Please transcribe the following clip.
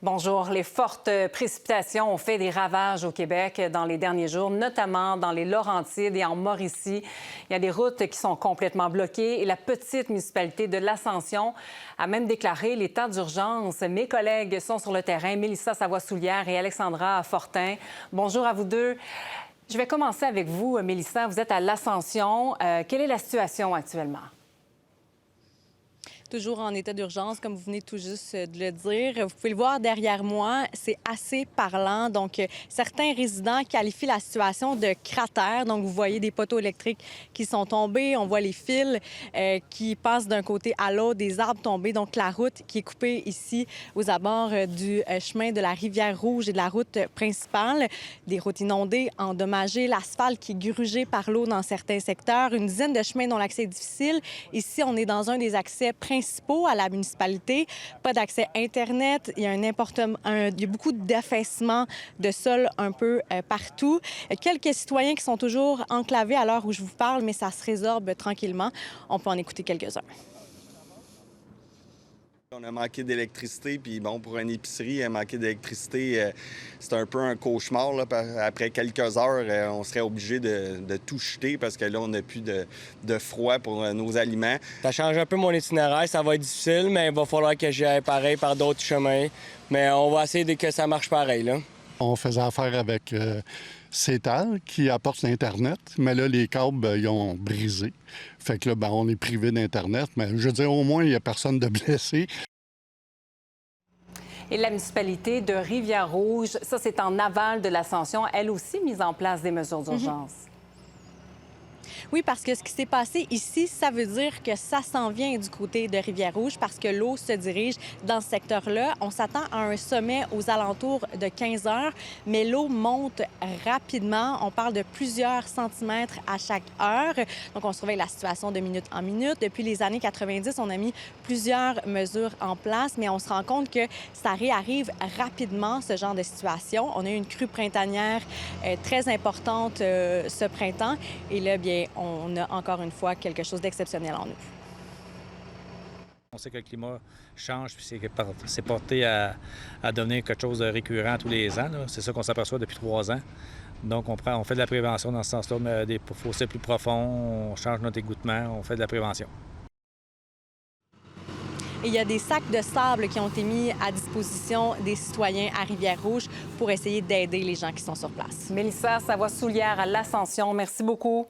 Bonjour. Les fortes précipitations ont fait des ravages au Québec dans les derniers jours, notamment dans les Laurentides et en Mauricie. Il y a des routes qui sont complètement bloquées et la petite municipalité de l'Ascension a même déclaré l'état d'urgence. Mes collègues sont sur le terrain, Mélissa Savoie-Soulière et Alexandra Fortin. Bonjour à vous deux. Je vais commencer avec vous, Mélissa. Vous êtes à l'Ascension. Quelle est la situation actuellement? Toujours en état d'urgence, comme vous venez tout juste de le dire. Vous pouvez le voir derrière moi, c'est assez parlant. Donc, certains résidents qualifient la situation de cratère. Donc, vous voyez des poteaux électriques qui sont tombés. On voit les fils qui passent d'un côté à l'autre, des arbres tombés. Donc, la route qui est coupée ici aux abords du chemin de la Rivière-Rouge et de la route principale. Des routes inondées, endommagées, l'asphalte qui est grugé par l'eau dans certains secteurs. Une dizaine de chemins dont l'accès est difficile. Ici, on est dans un des accès principaux à la municipalité. Pas d'accès Internet. Il y a il y a beaucoup d'affaissement de sol un peu partout. Quelques citoyens qui sont toujours enclavés à l'heure où je vous parle, mais ça se résorbe tranquillement. On peut en écouter quelques-uns. On a manqué d'électricité, puis bon, pour une épicerie, manquer d'électricité, c'est un peu un cauchemar. Là. Après quelques heures, on serait obligé de tout jeter parce que là, on n'a plus de froid pour nos aliments. Ça change un peu mon itinéraire, ça va être difficile, mais il va falloir que j'y aille pareil par d'autres chemins. Mais on va essayer que ça marche pareil, là. On faisait affaire avec CETAL qui apporte l'Internet, mais là, les câbles, ils ont brisé. Fait que là, on est privé d'Internet, mais je veux dire, au moins, il n'y a personne de blessé. Et la municipalité de Rivière-Rouge, ça, c'est en aval de l'Ascension, elle aussi mise en place des mesures d'urgence. Oui, parce que ce qui s'est passé ici, ça veut dire que ça s'en vient du côté de Rivière-Rouge parce que l'eau se dirige dans ce secteur-là. On s'attend à un sommet aux alentours de 15 heures, mais l'eau monte rapidement. On parle de plusieurs centimètres à chaque heure. Donc, on surveille la situation de minute en minute. Depuis les années 90, on a mis plusieurs mesures en place, mais on se rend compte que ça réarrive rapidement, ce genre de situation. On a eu une crue printanière très importante ce printemps. Et là, bien, on a encore une fois quelque chose d'exceptionnel en nous. On sait que le climat change puis c'est porté à devenir quelque chose de récurrent tous les ans. C'est ça qu'on s'aperçoit depuis 3 ans. Donc, on fait de la prévention dans ce sens-là, des fossés plus profonds, on change notre égouttement, on fait de la prévention. Et il y a des sacs de sable qui ont été mis à disposition des citoyens à Rivière-Rouge pour essayer d'aider les gens qui sont sur place. Mélissa Savoie-Soulière à l'Ascension, merci beaucoup.